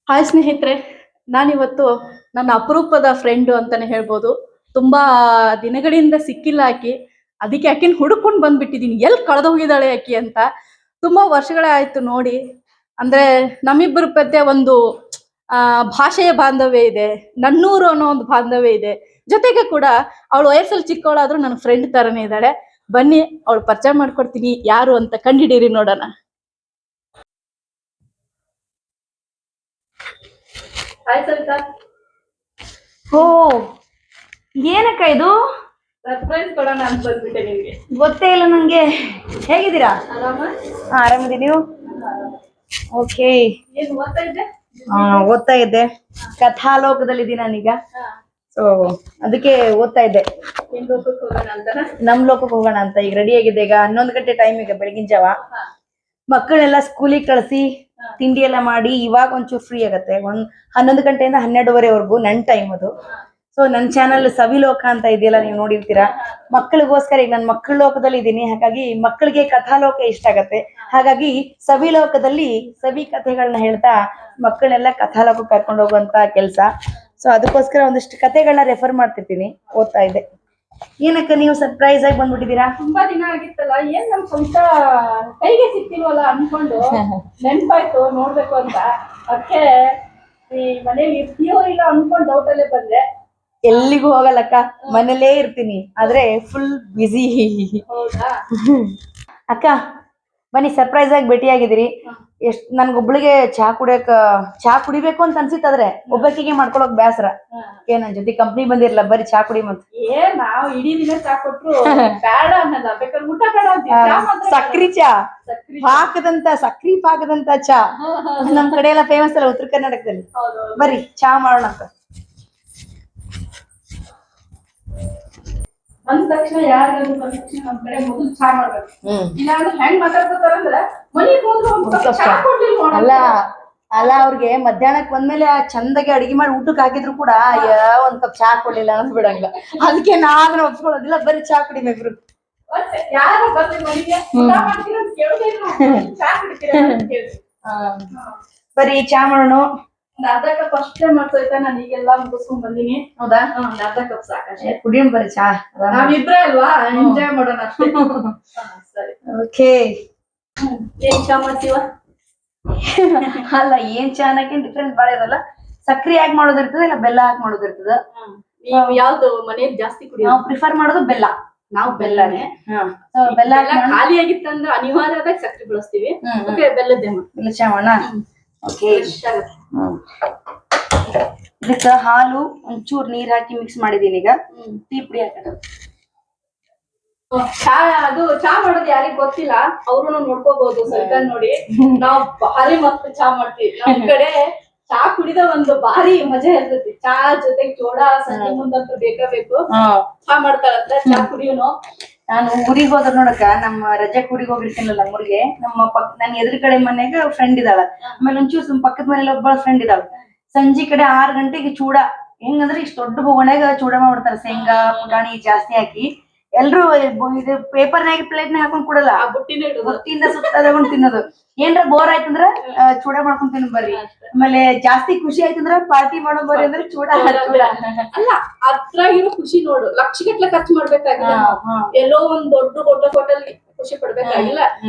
Hi ಸ್ನೇಹಿತರೆ, ನಾನಿವತ್ತು ನನ್ನ ಅಪರೂಪದ ಫ್ರೆಂಡು ಅಂತಾನೆ ಹೇಳ್ಬೋದು. ತುಂಬಾ ದಿನಗಳಿಂದ ಸಿಕ್ಕಿಲ್ಲ ಆಕಿ. ಅದಕ್ಕೆ ಆಕಿನ ಹುಡುಕೊಂಡು ಬಂದ್ಬಿಟ್ಟಿದ್ದೀನಿ, ಎಲ್ಲಿ ಕಳೆದೋಗಿದ್ದಾಳೆ ಆಕಿ ಅಂತ. ತುಂಬಾ ವರ್ಷಗಳೇ ಆಯ್ತು ನೋಡಿ. ಅಂದ್ರೆ ನಮ್ಮಿಬ್ಬರ ಮಧ್ಯೆ ಒಂದು ಭಾಷೆಯ ಬಾಂಧವ್ಯ ಇದೆ, ನನ್ನೂರು ಅನ್ನೋ ಒಂದು ಬಾಂಧವ್ಯ ಇದೆ. ಜೊತೆಗೆ ಕೂಡ ಅವಳು ವಯಸ್ಸಲ್ಲಿ ಚಿಕ್ಕವಳಾದ್ರೂ ನನ್ನ ಫ್ರೆಂಡ್ ತರನೇ ಇದ್ದಾಳೆ. ಬನ್ನಿ ಅವಳು ಪರಿಚಯ ಮಾಡ್ಕೊಡ್ತೀನಿ, ಯಾರು ಅಂತ ಕಂಡಿಡೀರಿ ನೋಡೋಣ. ಹಾಯ್ ಸರಿತಾ. ಓ, ಏನಕ್ಕ ಇದು? ಸರ್ಪ್ರೈಸ್ ಕೊಡೋಣ ಅಂತ ಬಂದ್ಬಿಟ್ಟೆ ನಿಮ್ಗೆ. ಗೊತ್ತೇ ಇಲ್ಲ ನಂಗೆ. ಹೇಗಿದ್ದೀರಾ? ಆರಾಮ? ಆರಾಮಿದ್ದೀನಿ. ನೀವು? ಓಕೆ. ಏನ್ ಓದ್ತಾ ಇದ್ದೆ? ಓದ್ತಾ ಇದ್ದೆ. ಕಥಾಲೋಕದಲ್ಲಿದ್ದೀನಿ ನಾನೀಗ. ಸೊ ಅದಕ್ಕೆ ಓದ್ತಾ ಇದ್ದೆ. ಏನ್ ಲೋಕಕ್ಕೆ ಹೋಗೋಣ ಅಂತ? ನಮ್ ಲೋಕಕ್ಕೆ ಹೋಗೋಣ ಅಂತ ಈಗ ರೆಡಿ ಆಗಿದೆ. ಈಗ 11 ಗಂಟೆ ಟೈಮ್, ಈಗ ಬೆಳಗಿನ ಜಾವ. ಮಕ್ಕಳನ್ನೆಲ್ಲ ಸ್ಕೂಲಿಗೆ ಕಳಿಸಿ ತಿಂಡಿ ಎಲ್ಲ ಮಾಡಿ ಇವಾಗ ಒಂಚೂರು ಫ್ರೀ ಆಗತ್ತೆ. 11 ಗಂಟೆಯಿಂದ 12:30ವರೆಗೂ ನನ್ನ ಟೈಮ್ ಅದು. ಸೊ ನನ್ನ ಚಾನಲ್ ಸವಿಲೋಕ ಅಂತ ಇದೆಯಲ್ಲ, ನೀವು ನೋಡಿರ್ತೀರಾ. ಮಕ್ಕಳಿಗೋಸ್ಕರ ಈಗ ನಾನು ಮಕ್ಕಳ ಲೋಕದಲ್ಲಿ ಇದ್ದೀನಿ, ಹಾಗಾಗಿ ಮಕ್ಕಳಿಗೆ ಕಥಾಲೋಕ ಇಷ್ಟ ಆಗತ್ತೆ. ಹಾಗಾಗಿ ಸವಿಲೋಕದಲ್ಲಿ ಸವಿ ಕಥೆಗಳನ್ನ ಹೇಳ್ತಾ ಮಕ್ಕಳನ್ನೆಲ್ಲ ಕಥಾಲೋಕ ಕರ್ಕೊಂಡು ಹೋಗುವಂತ ಕೆಲಸ. ಸೊ ಅದಕ್ಕೋಸ್ಕರ ಒಂದಿಷ್ಟು ಕಥೆಗಳನ್ನ ರೆಫರ್ ಮಾಡ್ತಿರ್ತೀನಿ, ಓದ್ತಾ ಇದ್ದೆ. ಏನಕ್ಕ ನೀವು ಸರ್ಪ್ರೈಸ್ ಆಗಿ ಬಂದ್ಬಿಟ್ಟಿದ್ದೀರಾ? ತುಂಬಾ ದಿನ ಆಗಿತ್ತಲ್ಲ, ಏನ್ ನಮ್ ಸ್ವಂತ ಕೈಗೆ ಸಿಕ್ತಿಲ್ವಲ್ಲ ಅನ್ಕೊಂಡು ನೆನ್ಪಾಯ್ತು ನೋಡ್ಬೇಕು ಅಂತ. ಅದಕ್ಕೆ ಈ ಮನೇಲಿ ಇರ್ತೀಯೋ ಇಲ್ಲ ಅನ್ಕೊಂಡು ಡೌಟ್ ಅಲ್ಲೇ ಬಂದೆ. ಎಲ್ಲಿಗೂ ಹೋಗಲ್ಲಕ್ಕ, ಮನೇಲೇ ಇರ್ತೀನಿ, ಆದ್ರೆ ಫುಲ್ ಬಿಸಿ. ಹೌದಾ? ಅಕ್ಕ ಬನ್ನಿ, ಸರ್ಪ್ರೈಸ್ ಆಗಿ ಭೇಟಿ ಆಗಿದ್ದೀರಿ. ನನ್ಗೊಬ್ಳಿಗೆ ಚಹಾ ಕುಡಿಬೇಕು ಅಂತ ಅನ್ಸಿತ್ತಾದ್ರೆ ಒಬ್ಬಾಕಿಗೆ ಮಾಡ್ಕೊಳಕ್ ಬೇಸರ. ನನ್ ಜೊತೆ ಕಂಪ್ನಿ ಬಂದಿರಲ್ಲ, ಬರೀ ಚಹಾ ಕುಡಿ ಮತ್. ನಾವ್ ಇಡೀ ದಿನ ಚಾ ಕೊಟ್ರು ಬೇಡ ಅನ್ನಲ್ಲ, ಬೇಕಾದ್ರೆ ಊಟ ಬೇಡ ಅಂತ. ಸಕ್ರಿ ಚಾ ಪಾಕದಂತ, ಸಕ್ರಿ ಪಾಕದಂತ ಚಾ ನಮ್ ಕಡೆ ಎಲ್ಲ ಫೇಮಸ್ ಅಲ್ಲ ಉತ್ತರ ಕರ್ನಾಟಕದಲ್ಲಿ. ಬರ್ರಿ ಚಾ ಮಾಡೋಣ ಅಂತ. ಬಂದ ತಕ್ಷಣ ಯಾರಿಗಾದ್ರು ನಮ್ ಕಡೆ ಮೊದಲು ಚಾ ಮಾಡ್ಬೇಕು. ಇಲ್ಲಾಂದ್ರೆ ಹೆಂಗ್ ಮಾತಾಡ್ತಾರಂದ್ರೆ ಮನೆಗೆ ಹೋದ್ರು ಚಾ ಕೊಡ್ಲಿಲ್ಲ ಅಲ್ಲ ಅಲ್ಲ ಅವ್ರಿಗೆ ಮಧ್ಯಾಹ್ನಕ್ ಬಂದ್ಮೇಲೆ ಚಂದಾಗಿ ಅಡಿಗೆ ಮಾಡಿ ಊಟಕ್ಕೆ ಹಾಕಿದ್ರು ಕೂಡ ಒಂದ್ ಕಪ್ ಚಾ ಕೊಡ್ಲಿಲ್ಲ ಅನ್ನೋದು ಬಿಡಂಗಿಲ್ಲ. ಅದಕ್ಕೆ ನಾನು ಒಪ್ಕೊಳ್ಳೋದಿಲ್ಲ, ಬರೀ ಚಾ ಕುಡಿಬೇಕ್ರು. ಯಾರು ಬರ್ಲಿ ಮನೆಗೆ ಊಟ ಮಾಡ್ತೀರ ಅಂತ ಕೇಳೋದೇ ಇಲ್ಲ, ಚಾ ಕುಡಿತೀರ ಅಂತ ಕೇಳಿ. ಬರೀ ಚಾ ಮಾಡೋಣ. ಒಂದ್ ಅರ್ಧ ಕಪ್ ಅಷ್ಟೇ ಮಾಡ್ಸೋಯ್ತಾ, ನಾನು ಈಗೆಲ್ಲ ಮುಗಿಸ್ಕೊಂಡ್ ಬಂದಿನಿ. ಹೌದಾ? ಒಂದ್ ಅರ್ಧ ಕಪ್ ಸಾಕಷ್ಟೇ. ಕುಡಿಯೋಣ ಬರೀ ಚಾ, ನಾವಿಬ್ರೇ ಅಲ್ವಾ, ಎಂಜಾಯ್ ಮಾಡೋಣ ಅಷ್ಟೇ. ಸರಿ, ಓಕೆ. ಏನ್ ಚಾ ಮಾಡ್ತೀವ? ಅಲ್ಲ, ಏನ್ ಚಾ ಅನ್ನಕ್ಕೆ ಡಿಫ್ರೆನ್ಸ್ ಬಾಳ ಇರಲ್ಲ. ಸಕ್ರಿ ಹಾಕಿ ಮಾಡೋದಿರ್ತದ, ಇಲ್ಲ ಬೆಲ್ಲ ಹಾಕಿ ಮಾಡೋದಿರ್ತದ. ಯಾವ್ದು ಮನೇಲಿ ಜಾಸ್ತಿ ಕುಡಿಯೋದು? ನಾವು ಪ್ರಿಫರ್ ಮಾಡೋದು ಬೆಲ್ಲ. ನಾವು ಬೆಲ್ಲನೇ. ಬೆಲ್ಲ ಖಾಲಿ ಆಗಿತ್ತಂದ್ರೆ ಅನಿವಾರ್ಯದಾಗ ಸಕ್ಕರೆ ಬಳಸ್ತೀವಿ. ಬೆಲ್ಲದ್ದೇ ಬೆಲ್ಲ ಚಾ ಮಾಡೋಣ. ಓಕೆ. ಇದಕ್ಕ ಹಾಲು ಒಂಚೂರು ನೀರ್ ಹಾಕಿ ಮಿಕ್ಸ್ ಮಾಡಿದೀನಿ. ಈಗ ಟೀ ಪುಡಿ ಹಾಕೋಣ. ಚಾ ಮಾಡೋದು ಯಾರಿಗ್ ಗೊತ್ತಿಲ್ಲ, ಅವ್ರು ನೋಡ್ಕೋಬಹುದು. ಸರಿತಾ ನೋಡಿ, ನಾವ್ ಭಾರಿ ಮಸ್ತ್ ಚಾ ಮಾಡ್ತೀವಿ. ನಮ್ ಕಡೆ ಚಾ ಕುಡಿದ ಒಂದು ಭಾರಿ ಮಜಾ ಇರ್ತೈತಿ. ಚಾ ಜೊತೆಗೆ ಜೋಳ ಸಂಜೆ ಮುಂದಂತೂ ಬೇಕು. ಚಾ ಮಾಡ್ತಾರಂತ, ಚಾ ಕುಡಿಯೋನು. ನಾನು ಊರಿಗೆ ಹೋದ್ರ ನೋಡಕ್ಕ, ನಮ್ಮ ರಜೆಕ್ ಊರಿಗೆ ಹೋಗಿರ್ತೀನಲ್ಲ ನಮ್ಮೂರಿಗೆ, ನನ್ನ ಎದುರು ಕಡೆ ಮನೆಗೆ ಫ್ರೆಂಡ್ ಇದ್ದಾಳ. ಆಮೇಲೆ ಒಂಚೂರು ಪಕ್ಕದ ಮನೇಲಿ ಒಬ್ಬ ಫ್ರೆಂಡ್ ಇದ್ದಾಳ. ಸಂಜೆ ಕಡೆ 6 ಗಂಟೆಗೆ ಚೂಡ, ಹೆಂಗಂದ್ರೆ ಇಷ್ಟು ದೊಡ್ಡ ಬೊಗಣೆಗ ಚೂಡ ಮಾಡ್ಬಿಡ್ತಾರ, ಶೇಂಗಾ ಪುಟಾಣಿ ಜಾಸ್ತಿ ಹಾಕಿ. ಎಲ್ರು ಇದು ಪೇಪರ್ನಾಗ ಪ್ಲೇಟ್ನ ಹಾಕೊಂಡ್ ಕೊಡಲ್ಲ, ಬುಟ್ಟಿಯಿಂದ ಸುತ್ತ ತಗೊಂಡ್ ತಿನ್ನೋದು. ಏನ್ರ ಬೋರ್ ಆಯ್ತಂದ್ರ ಚೂಡ ಮಾಡ್ಕೊಂಡ್ ತಿನ್ನೋದ್ ಬರ್ರಿ. ಆಮೇಲೆ ಜಾಸ್ತಿ ಖುಷಿ ಆಯ್ತಂದ್ರ ಪಾರ್ಟಿ ಮಾಡೋ ಬರ್ರಿ ಅಂದ್ರೆ ಚೂಡ. ಅಲ್ಲ, ಅದ್ರಾಗಿರೋ ಖುಷಿ ನೋಡು, ಲಕ್ಷಗಟ್ಲೆ ಖರ್ಚು ಮಾಡ್ಬೇಕಾಗಿಲ್ಲ. ಎಲ್ಲೋ ಒಂದ್ ದೊಡ್ಡ ಹೋಟೆಲ್ ಖುಷಿ ಪಡ್ಬೇಕಾಗಿಲ್ಲ.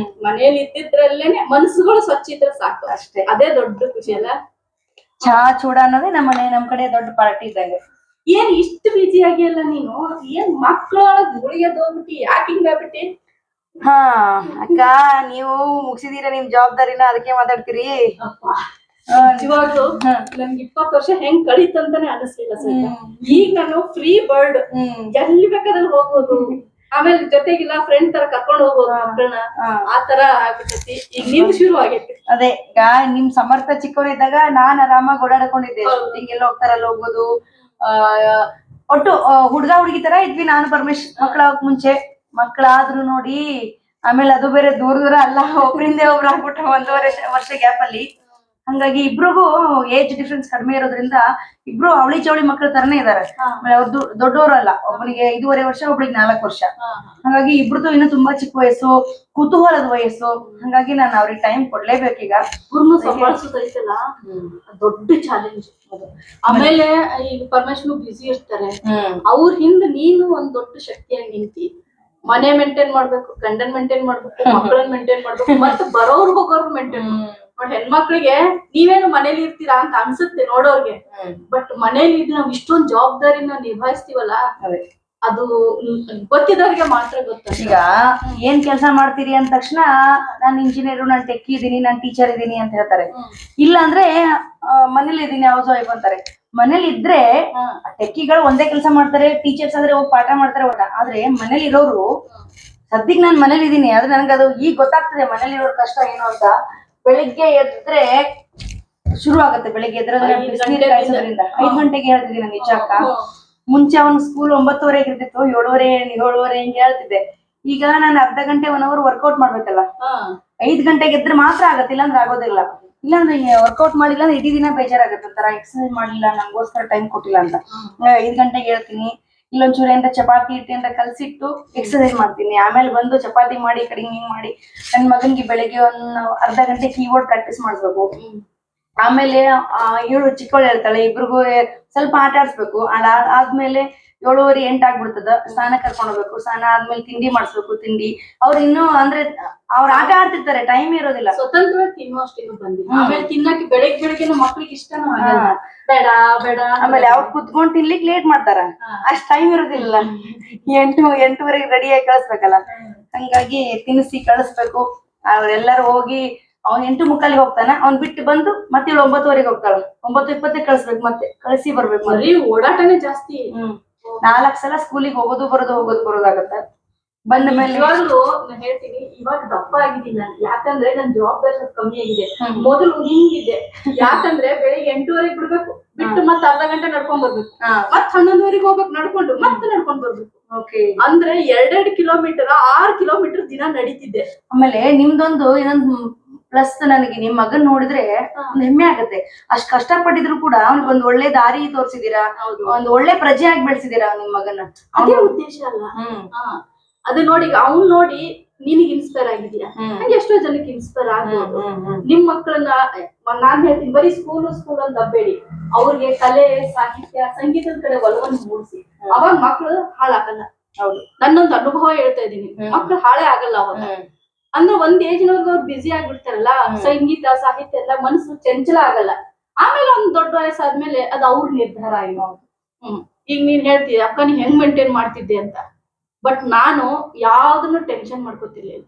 ಮನೇಲಿ ಇದ್ದಿದ್ರಲ್ಲೇನೆ ಮನಸ್ಸುಗಳು ಸ್ವಚ್ಛ ಇದ್ರೆ ಸಾಕು, ಅಷ್ಟೇ. ಅದೇ ದೊಡ್ಡ ಖುಷಿ ಅಲ್ಲ. ಚಾ ಚೂಡ ಅನ್ನೋದೇ ನಮ್ ಕಡೆ ದೊಡ್ಡ ಪಾರ್ಟಿ ಇದ್ದಂಗೆ. ಏನ್ ಇಷ್ಟು ಬಿಜಿ ಆಗಿಲ್ಲ ನೀನು? ಏನ್ ಮಕ್ಕಳೊಳಗ್ ಗುಳಿಗೆದ್ ಹೋಗ್ಬಿಟ್ಟಿ, ಯಾಕೆ ಹಿಂಗಾಗ್ಬಿಟ್ಟಿ? ಅಕ್ಕ, ನೀವು ಮುಗಿಸಿದೀರ ನಿಮ್ ಜವಾಬ್ದಾರಿನ, ಅದಕ್ಕೆ ಮಾತಾಡ್ತೀರಿ. ನಿಜವಾಗ್ಲು ನನ್ಗೆ 20 ವರ್ಷ ಹೆಂಗ್ ಕಳೀತಂತಾನೆ ಅನಿಸ್ಲಿಲ್ಲ ಸರ್. ಈಗ ನಾನು ಫ್ರೀ ಬರ್ಡ್, ಎಲ್ಲಿ ಬೇಕಾದ್ರೂ ಹೋಗ್ಬೋದು. ಆಮೇಲೆ ಜೊತೆಗಿಲ್ಲ ಫ್ರೆಂಡ್ ತರ ಕರ್ಕೊಂಡ್ ಹೋಗ್ಬೋದು ಮಕ್ಕಳನ್ನ, ಆತರ ಆಗ್ಬಿಟ್ಟೈತಿ. ಈಗ ನಿಮ್ ಶುರು ಆಗೈತಿ. ಅದೇ, ಈಗ ನಿಮ್ ಸಮರ್ಥ ಚಿಕ್ಕವರಿದ್ದಾಗ ನಾನ್ ಆರಾಮಾಗಿ ಓಡಾಡ್ಕೊಂಡಿದ್ದೆ. ಶೂಟಿಂಗ್ ಹೋಗ್ತಾರಲ್ಲ ಹೋಗ್ಬೋದು. ಒಟ್ಟು ಹುಡ್ಗ ಹುಡುಗಿ ತರ ಇದ್ವಿ ನಾನು ಪರಮೇಶ್. ಮಕ್ಕಳಾಗಕ್ ಮುಂಚೆ ಮಕ್ಕಳಾದ್ರು ನೋಡಿ. ಆಮೇಲೆ ಅದು ಬೇರೆ ದೂರ ಅಲ್ಲ, ಒಬ್ರಿಂದ ಒಬ್ರು ಆಗ್ಬಿಟ್ರು 1.5 ವರ್ಷ ಗ್ಯಾಪ್ ಅಲ್ಲಿ. ಹಂಗಾಗಿ ಇಬ್ರಿಗೂ ಏಜ್ ಡಿಫ್ರೆನ್ಸ್ ಕಡಿಮೆ ಇರೋದ್ರಿಂದ ಇಬ್ರು ಅವಳಿ ಜವಳಿ ಮಕ್ಳ ತರನೇ ಇದಾರೆ. ಆಮೇಲೆ ಅವ್ರದ್ದು ದೊಡ್ಡವರಲ್ಲ, ಒಬ್ಬನಿಗೆ 5.5 ವರ್ಷ, ಒಬ್ಳಿಗೆ 4 ವರ್ಷ. ಹಾಗಾಗಿ ಇಬ್ರದ್ದು ಇನ್ನು ತುಂಬಾ ಚಿಕ್ಕ ವಯಸ್ಸು, ಕುತೂಹಲದ ವಯಸ್ಸು. ಹಂಗಾಗಿ ನಾನು ಅವ್ರಿಗೆ ಟೈಮ್ ಕೊಡ್ಲೇಬೇಕೀಗ. ಇಬ್ರು ಸಂಭಾಳಿಸೋದೈತಲ್ಲ ದೊಡ್ಡ ಚಾಲೆಂಜ್ ಅದು. ಆಮೇಲೆ ಈಗ ಪರಮೇಶ್ವರ್ ಬಿಸಿ ಇರ್ತಾರೆ, ಅವ್ರ ಹಿಂದ ನೀನು ಒಂದ್ ದೊಡ್ಡ ಶಕ್ತಿಯಾಗಿ ನಿಂತಿ ಮನೆ ಮೇಂಟೈನ್ ಮಾಡ್ಬೇಕು, ಗಂಡನ್ ಮೇಂಟೈನ್ ಮಾಡ್ಬೇಕು, ಮಕ್ಕಳನ್ನ ಮೇಂಟೈನ್ ಮಾಡ್ಬೇಕು, ಮತ್ತೆ ಬರೋರ್ ಹೋಗೋರು ಮೇಂಟೈನ್ ಮಾಡ್ಬೇಕು. ಹೆಣ್ಮಕ್ಳಿಗೆ ನೀವೇನು ಮನೇಲಿ ಇರ್ತೀರಾ ಅಂತ ಅನ್ಸುತ್ತೆ ನೋಡೋರ್ಗೆ, ಬಟ್ ಮನೇಲಿ ಇದ್ದು ನಾವ್ ಇಷ್ಟೊಂದ್ ಜವಾಬ್ದಾರಿನ ನಿಭಾಯಿಸ್ತೀವಲ್ಲ, ಅದು ಗೊತ್ತಿದ್ದವ್ರಿಗೆ ಮಾತ್ರ ಗೊತ್ತ. ಈಗ ಏನ್ ಕೆಲಸ ಮಾಡ್ತೀರಿ ಅಂದ ತಕ್ಷಣ ನಾನ್ ಇಂಜಿನಿಯರ್, ನಾನ್ ಟೆಕ್ಕಿ ಇದೀನಿ, ನಾನ್ ಟೀಚರ್ ಇದೀನಿ ಅಂತ ಹೇಳ್ತಾರೆ. ಇಲ್ಲ ಅಂದ್ರೆ ಮನೇಲಿ ಇದೀನಿ ಹೌಸ್ ವೈಫ್ ಅಂತಾರೆ. ಮನೇಲಿ ಇದ್ರೆ ಟೆಕ್ಕಿಗಳು ಒಂದೇ ಕೆಲಸ ಮಾಡ್ತಾರೆ, ಟೀಚರ್ಸ್ ಆದ್ರೆ ಹೋಗಿ ಪಾಠ ಮಾಡ್ತಾರೆ ಒಟ್ಟ. ಆದ್ರೆ ಮನೇಲಿ ಇರೋರು ಸದ್ಯಕ್ ನಾನ್ ಮನೇಲಿ ಇದೀನಿ, ಆದ್ರೆ ನನ್ಗದು ಈಗ ಗೊತ್ತಾಗ್ತದೆ ಮನೇಲಿ ಇರೋರ್ ಕಷ್ಟ ಏನು ಅಂತ. ಬೆಳಿಗ್ಗೆ ಎದ್ರೆ ಶುರು ಆಗತ್ತೆ, ಬೆಳಿಗ್ಗೆ ಎದ್ರೋದ್ರಿಂದ 5 ಗಂಟೆಗೆ ಹೇಳ್ತಿದ್ದೀನಿ ನಾನು ನಿಜ ಅಕ್ಕ. ಮುಂಚೆ ಅವ್ನ ಸ್ಕೂಲ್ 9:30 ಇರ್ತಿತ್ತು, 7:30 ಹಿಂಗೆ ಹೇಳ್ತಿದ್ದೆ. ಈಗ ನಾನು ಅರ್ಧ ಗಂಟೆ 1 hour ವರ್ಕೌಟ್ ಮಾಡ್ಬೇಕಲ್ಲ, 5 ಗಂಟೆಗೆ ಎದ್ರೆ ಮಾತ್ರ ಆಗತ್ತೆ, ಇಲ್ಲಾಂದ್ರೆ ಆಗೋದಿಲ್ಲ. ಇಲ್ಲಾಂದ್ರೆ ವರ್ಕೌಟ್ ಮಾಡಿಲ್ಲ ಅಂದ್ರೆ ಇಡೀ ದಿನ ಬೇಜಾರಾಗತ್ತೆ, ಒಂಥರ ಎಕ್ಸರ್ಸೈಸ್ ಮಾಡಿಲ್ಲ, ನಂಗೋಸ್ಕರ ಟೈಮ್ ಕೊಟ್ಟಿಲ್ಲ ಅಂತ. 5 ಗಂಟೆಗೆ ಹೇಳ್ತೀನಿ. ಇಲ್ಲೊಂಚೂರು ಏನಾರ ಚಪಾತಿ ಹಿಟ್ಟು ಏನಾರ ಕಲ್ಸಿಟ್ಟು ಎಕ್ಸರ್ಸೈಸ್ ಮಾಡ್ತೀನಿ. ಆಮೇಲೆ ಬಂದು ಚಪಾತಿ ಮಾಡಿ ಕಡಿಂಗ್ ಹಿಂಗ್ ಮಾಡಿ ನನ್ ಮಗನ್ಗೆ ಬೆಳಿಗ್ಗೆ ಒಂದು ಅರ್ಧ ಗಂಟೆ ಕೀಬೋರ್ಡ್ ಪ್ರಾಕ್ಟೀಸ್ ಮಾಡಿಸ್ಬೇಕು. ಆಮೇಲೆ ಇವಳು ಚಿಕ್ಕವಳು ಹೇಳ್ತಾಳೆ, ಇಬ್ರಿಗೂ ಸ್ವಲ್ಪ ಆಟ ಆಡ್ಸ್ಬೇಕು. ಆದ್ಮೇಲೆ 7:30 8 ಆಗ್ಬಿಡ್ತದ. ಸ್ನಾನ ಕರ್ಕೊಂಡು ಹೋಗ್ಬೇಕು, ಸ್ನಾನ ಆದ್ಮೇಲೆ ತಿಂಡಿ ಮಾಡಿಸ್ಬೇಕು. ತಿಂಡಿ ಅವ್ರು ಇನ್ನೂ ಅಂದ್ರೆ ಅವ್ರು ಆಟ ಆಡ್ತಿರ್ತಾರೆ, ಟೈಮ್ ಇರೋದಿಲ್ಲ. ಸ್ವತಂತ್ರವಾಗಿ ತಿನ್ನುವಷ್ಟು ಬಂದಿಲ್ಲ. ಆಮೇಲೆ ತಿನ್ನಕ್ಕೆ ಬೆಳಿಗ್ಗೆ ಮಕ್ಳಿಗೆ ಇಷ್ಟನೂ ಆಗಲ್ಲ, ಬೇಡ ಬೇಡ. ಆಮೇಲೆ ಅವ್ರು ಕುತ್ಕೊಂಡ್ ತಿನ್ಲಿಕ್ಕೆ ಲೇಟ್ ಮಾಡ್ತಾರ, ಅಷ್ಟ್ ಟೈಮ್ ಇರೋದಿಲ್ಲ. 8:30 ರೆಡಿಯಾಗಿ ಕಳಿಸ್ಬೇಕಲ್ಲ, ಹಂಗಾಗಿ ತಿನ್ನಿಸಿ ಕಳಿಸ್ಬೇಕು. ಅವ್ರೆಲ್ಲಾರು ಹೋಗಿ ಅವ್ನ್ 8:45 ಹೋಗ್ತಾನ, ಅವ್ನ್ ಬಿಟ್ಟು ಬಂದು ಮತ್ತೆ 9:00 ಹೋಗ್ತಾಳ. 9:20 ಕಳಿಸ್ಬೇಕು, ಮತ್ತೆ ಕಳಿಸಿ ಬರ್ಬೇಕು. ಓಡಾಟನೇ ಜಾಸ್ತಿ. 4 ಸಲ ಸ್ಕೂಲಿಗೆ ಹೋಗೋದು ಬರೋದಾಗತ್ತ. ಬಂದ ಮೇಲೆ ಇವಾಗ್ಲೂ ನಾನು ಹೇಳ್ತೀನಿ, ಇವಾಗ ದಪ್ಪ ಆಗಿದ್ದೀನಿ ನಾನು, ಯಾಕಂದ್ರೆ ನನ್ ಜವಾಬ್ದಾರಿ ಕಮ್ಮಿ ಆಗಿದೆ. ಮೊದಲು ಹಿಂಗಿದೆ, ಯಾಕಂದ್ರೆ ಬೆಳಿಗ್ಗೆ 8:30 ಬಿಡ್ಬೇಕು, ಬಿಟ್ಟು ಮತ್ತೆ ಅರ್ಧ ಗಂಟೆ ನಡ್ಕೊಂಡ್ ಬರ್ಬೇಕು, ಮತ್ 11:00 ಹೋಗ್ಬೇಕು ನಡ್ಕೊಂಡು, ಮತ್ತೆ ನಡ್ಕೊಂಡ್ ಬರ್ಬೇಕು. ಅಂದ್ರೆ 2 ಕಿಲೋಮೀಟರ್ 6 ಕಿಲೋಮೀಟರ್ ದಿನ ನಡೀತಿದ್ದೆ. ಆಮೇಲೆ ನಿಮ್ದೊಂದು ಇನ್ನೊಂದು ಪ್ಲಸ್, ನನಗೆ ನಿಮ್ ಮಗನ್ ನೋಡಿದ್ರೆ ಒಂದ್ ಹೆಮ್ಮೆ ಆಗತ್ತೆ. ಅಷ್ಟ್ ಕಷ್ಟಪಟ್ಟಿದ್ರು ಕೂಡ ಅವ್ನಿಗೆ ಒಂದ್ ಒಳ್ಳೆ ದಾರಿ ತೋರ್ಸಿದೀರಾ, ಒಂದ್ ಒಳ್ಳೆ ಪ್ರಜೆ ಆಗಿ ಬೆಳೆಸಿದೀರಾ ನಿಮ್ ಮಗನ. ಅದೇ ಉದ್ದೇಶ ಅಲ್ಲ, ಅದು ನೋಡಿ ಅವ್ನ್ ನೋಡಿ ನಿನಗೆ ಇನ್ಸ್ಪೈರ್ ಆಗಿದ್ಯಾ, ಹಂಗೆ ಎಷ್ಟೋ ಜನಕ್ಕೆ ಇನ್ಸ್ಪೈರ್ ಆಗ್ಬೋದು. ನಿಮ್ ಮಕ್ಕಳನ್ನ ನಾನ್ ಹೇಳ್ತೀನಿ, ಬರೀ ಸ್ಕೂಲ್ ಅಂತ ಅಬ್ಬೇಡಿ, ಅವ್ರಿಗೆ ಕಲೆ, ಸಾಹಿತ್ಯ, ಸಂಗೀತದ ಕಡೆ ಒಲವನ್ನು ಮೂಡಿಸಿ. ಅವಾಗ ಮಕ್ಳು ಹಾಳಾಗಲ್ಲ. ಹೌದು, ನನ್ನೊಂದು ಅನುಭವ ಹೇಳ್ತಾ ಇದೀನಿ, ಮಕ್ಳು ಹಾಳೇ ಆಗಲ್ಲ ಅವಾಗ. ಅಂದ್ರೆ ಒಂದ್ ಏಜ್ನವ್ರಿಗೆ ಅವ್ರು ಬ್ಯುಸಿ ಆಗ್ಬಿಡ್ತಾರಲ್ಲ, ಸಂಗೀತ ಸಾಹಿತ್ಯ ಎಲ್ಲ, ಮನಸ್ಸು ಚಂಚಲ ಆಗಲ್ಲ. ಆಮೇಲೆ ಒಂದ್ ದೊಡ್ಡ ವಯಸ್ಸಾದ್ಮೇಲೆ ಅದು ಅವ್ರ ನಿರ್ಧಾರ ಆಗಿರೋದು. ಈಗ ನೀನ್ ಹೇಳ್ತೀಯ ಅಕ್ಕ ನೀ ಹೆಂಗ್ ಮೇಂಟೈನ್ ಮಾಡ್ತಿದ್ದೆ ಅಂತ, ಬಟ್ ನಾನು ಯಾವ್ದನ್ನು ಟೆನ್ಷನ್ ಮಾಡ್ಕೊತಿರ್ಲಿಲ್ಲ.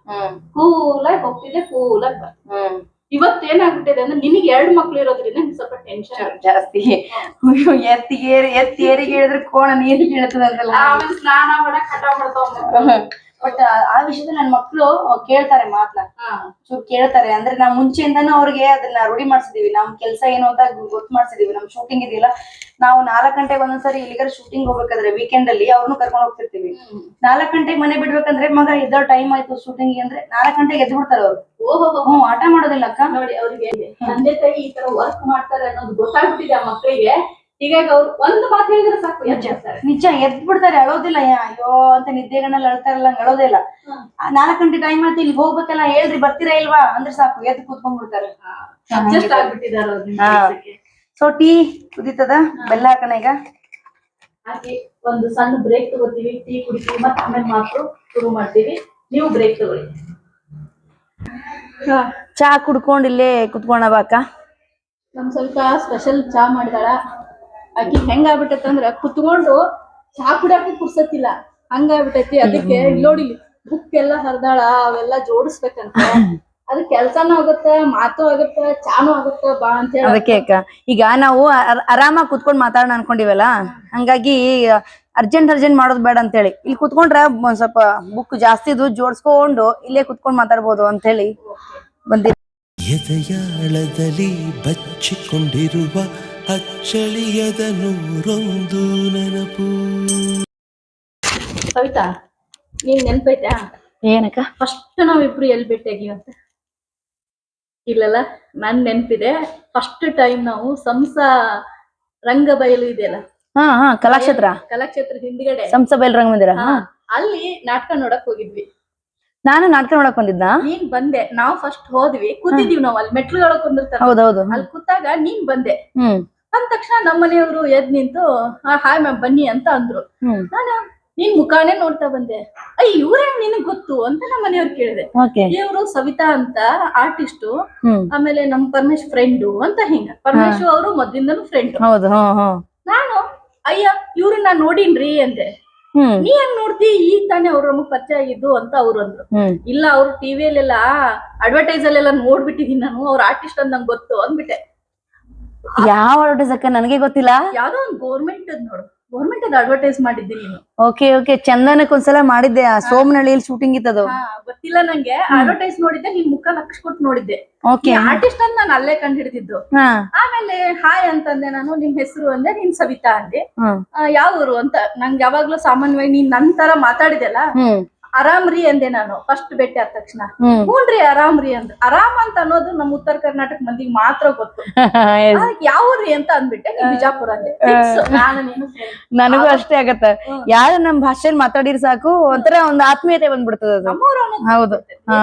ಕೂಲಾಗಿ ಹೋಗ್ತಿದ್ದೆ, ಕೂಲಾಗಿ ಬರ್ತಿದ್ದೆ. ಇವತ್ತು ಏನಾಗ್ಬಿಟ್ಟಿದೆ ಅಂದ್ರೆ ನಿನಗೆ 2 ಮಕ್ಳು ಇರೋದ್ರಿಂದ ಸ್ವಲ್ಪ ಟೆನ್ಷನ್ ಜಾಸ್ತಿ. ಎತ್ತಿಗೆ ಹೇಳಿದ್ರೆ ಕೋಣ ನೀರಿಗೆ ಹೇಳ್ತದಂತಲ್ಲ, ಆಮೇಲೆ ಸ್ನಾನ ಮಾಡಕ್ ಹಠ ಮಾಡ್ತಾವ. ಬಟ್ ಆ ವಿಷಯದಲ್ಲಿ ನನ್ ಮಕ್ಳು ಕೇಳ್ತಾರೆ ಮಾತ್ನ, ಕೇಳ್ತಾರೆ. ಅಂದ್ರೆ ನಾವ್ ಮುಂಚೆಯಿಂದಾನು ಅವ್ರಿಗೆ ಅದನ್ನ ರೂಢಿ ಮಾಡ್ಸಿದೀವಿ. ನಮ್ ಕೆಲ್ಸ ಏನು ಅಂತ ಗೊತ್ತು ಮಾಡ್ಸಿದೀವಿ. ನಮ್ ಶೂಟಿಂಗ್ ಇದೆಯಲ್ಲ, ನಾವು 4 ಗಂಟೆಗೆ ಒಂದೊಂದ್ಸರಿ ಇಲ್ಲಿಗಾರ ಶೂಟಿಂಗ್ ಹೋಗ್ಬೇಕಾದ್ರೆ ವೀಕೆಂಡ್ ಅಲ್ಲಿ ಅವ್ರನ್ನು ಕರ್ಕೊಂಡು ಹೋಗ್ತಿರ್ತೀವಿ. 4 ಗಂಟೆಗೆ ಮನೆ ಬಿಡ್ಬೇಕಂದ್ರೆ ಮಗ ಎದ್ದೋ ಟೈಮ್ ಆಯ್ತು ಶೂಟಿಂಗ್ ಅಂದ್ರೆ 4 ಗಂಟೆಗೆ ಎದ್ದು ಬಿಡ್ತಾರೆ ಅವ್ರು. ಆಟ ಮಾಡೋದಿಲ್ಲ ಅಕ್ಕ. ನೋಡಿ, ಅವ್ರಿಗೆ ತಂದೆ ತಾಯಿ ಈ ತರ ವರ್ಕ್ ಮಾಡ್ತಾರೆ ಅನ್ನೋದು ಗೊತ್ತಾಗ್ಬಿಟ್ಟಿದೆ ಆ ಮಕ್ಕಳಿಗೆ. ಹೀಗಾಗಿ ಅವ್ರು ಒಂದು ಮಾತು ಹೇಳಿದ್ರೆ ಸಾಕು ನಿಜ ಎದ್ ಬಿಡ್ತಾರೆ, ಅಳೋದಿಲ್ಲ. ಅಯ್ಯೋ ಅಂತ ನಿದ್ದೆಗಣ್ಣಲ್ಲಿ ಅಳ್ತಾರಲ್ಲ, ಅಳೋದೇ ಇಲ್ಲ. 4 ಗಂಟೆ ಟೈಮ್ ಆಯ್ತು ಇಲ್ಲಿ ಹೋಗ್ಬೇಕಲ್ಲ, ಹೇಳ್ರಿ ಬರ್ತೀರಾ ಇಲ್ವಾ ಅಂದ್ರೆ ಸಾಕು ಎದ್ದು ಕೂತ್ಕೊಂಡ್ಬಿಡ್ತಾರೆ. ಅಡ್ಜಸ್ಟ್ ಆಗ್ಬಿಟ್ಟಿದ್ದಾರೆ. ಸೊ ಟೀ ಕುದೀತದ, ಬೆಲ್ಲ ಹಾಕೋಣ ಈಗ. ಹಾಗೆ ಒಂದು ಸಣ್ಣ ಬ್ರೇಕ್ ತಗೋತೀವಿ, ಟೀ ಕುಡಿತೀವಿ, ಮತ್ತೆ ಆಮೇಲೆ ಮಾತು ಶುರು ಮಾಡ್ತೀವಿ. ನೀವು ಬ್ರೇಕ್ ತಗೊಳ್ಳಿ. ಚಾ ಕುಡ್ಕೊಂಡ್ ಇಲ್ಲೇ ಕುತ್ಕೊಂಡ ಬಾಕ. ನಮ್ ಸ್ವಲ್ಪ ಸ್ಪೆಷಲ್ ಚಾ ಮಾಡಿದಾಳ ಆಕಿ. ಹೆಂಗಾಗ್ಬಿಟ್ಟೈತಂದ್ರ ಕುತ್ಕೊಂಡು ಚಾ ಕುಡಿಯಾಕ ಕುರ್ಸತ್ತಿಲ್ಲ, ಹಂಗಾಗ್ಬಿಟ್ಟೈತಿ. ಅದಕ್ಕೆ ನೋಡಿ ಬುಕ್ ಎಲ್ಲ ಹರಿದಾಳ, ಅವೆಲ್ಲ ಜೋಡಿಸ್ಬೇಕಂತ. ಅದ್ ಕೆಲ್ಸಾನು ಆಗುತ್ತೆ, ಮಾತು ಆಗುತ್ತೆ, ಚಾನು ಆಗುತ್ತೆ ಬಾ ಅಂತ ಹೇಳಿ. ಅದಕ್ಕೆ ಅಕ್ಕ, ಈಗ ನಾವು ಆರಾಮಾಗಿ ಕುತ್ಕೊಂಡ್ ಮಾತಾಡೋಣ ಅನ್ಕೊಂಡಿವಲ್ಲ, ಹಂಗಾಗಿ ಅರ್ಜೆಂಟ್ ಮಾಡೋದ್ ಬೇಡ ಅಂತ ಹೇಳಿ ಇಲ್ಲಿ ಕುತ್ಕೊಂಡ್ರ ಒಂದ್ ಸ್ವಲ್ಪ ಬುಕ್ ಜಾಸ್ತಿ ಜೋಡಿಸ್ಕೊಂಡು ಇಲ್ಲೇ ಕುತ್ಕೊಂಡ್ ಮಾತಾಡ್ಬೋದು ಅಂತ ಹೇಳಿ ಬಂದಿ. ಎದೆಯಾಳದಲ್ಲಿ ಬಚ್ಚಿಕೊಂಡಿರುವ ಅಚ್ಚಳಿಯದ ನೂರೊಂದು ನೆನಪು. ಕವಿತಾ, ನೀನ್ ನೆನ್ಪೈತಾ ಏನಕ್ಕ ಫಸ್ಟ್ ನಾವಿಬ್ರು ಎಲ್ಲಿ ಭೇಟಿಯಾಗಿವಂತ? ಇಲ್ಲಲ್ಲ, ನನ್ ನೆನ್ಪಿದೆ. ಫಸ್ಟ್ ಟೈಮ್ ನಾವು ರಂಗಬಯಲು ಇದೆಯಲ್ಲ, ಹಾ ಕಲಾಕ್ಷೇತ್ರ ಕಲಾಕ್ಷೇತ್ರ ಹಿಂದ್ಗಡೆ ಸಂಸ ಬೈಲ್ ರಂಗಮಂದಿರ. ಅಲ್ಲಿ ನಾಟಕ ನೋಡಕ್ ಹೋಗಿದ್ವಿ. ನಾನು ನಾಟಕ ನೋಡಕ್ ಬಂದಿದ್ದ. ನೀನ್ ಬಂದೆ, ನಾವ್ ಫಸ್ಟ್ ಹೋದ್ವಿ, ಕೂತಿದೀವಿ ನಾವು ಅಲ್ಲಿ ಮೆಟ್ಲುಗಳಕ್ ಕುಂದಿರ್ತಾರೆ. ಹೌದೌದು. ಅಲ್ಲಿ ಕೂತಾಗ ನೀನ್ ಬಂದೆ. ಅಂದ ತಕ್ಷಣ ನಮ್ಮ ಮನೆಯವರು ಎದ್ ನಿಂತು ಹಾಯ್ ಮ್ಯಾಮ್ ಬನ್ನಿ ಅಂತ ಅಂದ್ರು. ನಾನು ನಿನ್ ಮುಖಾನೇ ನೋಡ್ತಾ ಬಂದೆ. ಇವ್ರೇ ನಿನಗ್ ಗೊತ್ತು ಅಂತ ನಮ್ಮ ಮನೆಯವ್ರು ಕೇಳಿದೆ. ಇವ್ರು ಸವಿತಾ ಅಂತ ಆರ್ಟಿಸ್ಟ್, ಆಮೇಲೆ ನಮ್ ಪರಮೇಶ್ ಫ್ರೆಂಡು ಅಂತ ಹಿಂಗ. ಪರಮೇಶ್ ಅವರು ಮೊದ್ಲಿಂದನೂ ಫ್ರೆಂಡ್. ನಾನು ಅಯ್ಯ ಇವ್ರನ್ನ ನೋಡಿನ್ರಿ ಅಂದೆ. ನೀ ಹೆಂಗ್ ನೋಡ್ತಿ, ಈಗ ತಾನೇ ಅವ್ರು ನಮಗ್ ಪರಿಚಯ ಆಗಿದ್ದು ಅಂತ ಅವ್ರು ಅಂದ್ರು. ಇಲ್ಲ, ಅವ್ರು ಟಿವಿಯಲ್ಲೆಲ್ಲ ಅಡ್ವರ್ಟೈಸ್ ಅಲ್ಲೆಲ್ಲ ನೋಡ್ಬಿಟ್ಟಿದೀನಿ ನಾನು, ಅವ್ರ ಆರ್ಟಿಸ್ಟ್ ಅಂತ ನಂಗೆ ಗೊತ್ತು ಅಂದ್ಬಿಟ್ಟೆ. ಯಾವ ಅಡ್ವರ್ಟೈಸ್ ಅಕ್ಕ ನನಗೆ ಗೊತ್ತಿಲ್ಲ. ಯಾವ್ದೋ ಒಂದು ಗೌರ್ಮೆಂಟ್ ನೋಡು, ಗೌರ್ಮೆಂಟ್ ಅದ್ ಅಡ್ವರ್ಟೈಸ್ ಮಾಡಿದ್ದೀನಿ ನೀನು. ಓಕೆ ಚಂದನಕ್ ಒಂದ್ಸಲ ಮಾಡಿದ್ದೆ, ಸೋಮನಹಳ್ಳಿಯಲ್ಲಿ ಶೂಟಿಂಗ್ ಇತ್ತದು. ಗೊತ್ತಿಲ್ಲ ನಂಗೆ, ಅಡ್ವರ್ಟೈಸ್ ನೋಡಿದ್ದೆ, ನಿನ್ ಮುಖ ನಕ್ಷಿಸ್ಕೊಟ್ಟು ನೋಡಿದ್ದೆ. ಆರ್ಟಿಸ್ಟ್ ಅಂತ ನಾನು ಅಲ್ಲೇ ಕಂಡು ಹಿಡಿದಿದ್ದು. ಆಮೇಲೆ ಹಾಯ್ ಅಂತಂದೆ ನಾನು, ನಿಮ್ ಹೆಸರು ಅಂದೆ, ನೀನ್ ಸವಿತಾ ಅಂದೆ. ಯಾವ ಊರು ಅಂತ. ನಂಗೆ ಯಾವಾಗ್ಲೂ ಸಾಮಾನ್ಯವಾಗಿ ನೀನ್ ನನ್ ತರ ಮಾತಾಡಿದೆಲ್ಲ, ಆರಾಮ್ರಿ ಅಂದೆ ನಾನು ಫಸ್ಟ್ ಭೇಟಿ ಆದ ತಕ್ಷಣ. ಹ್ಞೂನ್ರಿ ಆರಾಮ್ರಿ ಅಂದ್. ಆರಾಮ್ ಅಂತ ಅನ್ನೋದು ನಮ್ಮ ಉತ್ತರ ಕರ್ನಾಟಕ ಮಂದಿಗೆ ಮಾತ್ರ ಗೊತ್ತು. ಯಾವ ಊರ್ರಿ ಅಂತ ಅಂದ್ಬಿಟ್ಟೆ, ಬಿಜಾಪುರ ಅಂದೆ. ನನಗೂ ಅಷ್ಟೇ ಆಗತ್ತ, ಯಾರು ನಮ್ ಭಾಷೆಯಲ್ಲಿ ಮಾತಾಡಿರ್ ಸಾಕು, ಒಂಥರ ಒಂದ್ ಆತ್ಮೀಯತೆ ಬಂದ್ಬಿಡ್ತದ. ಹೌದು.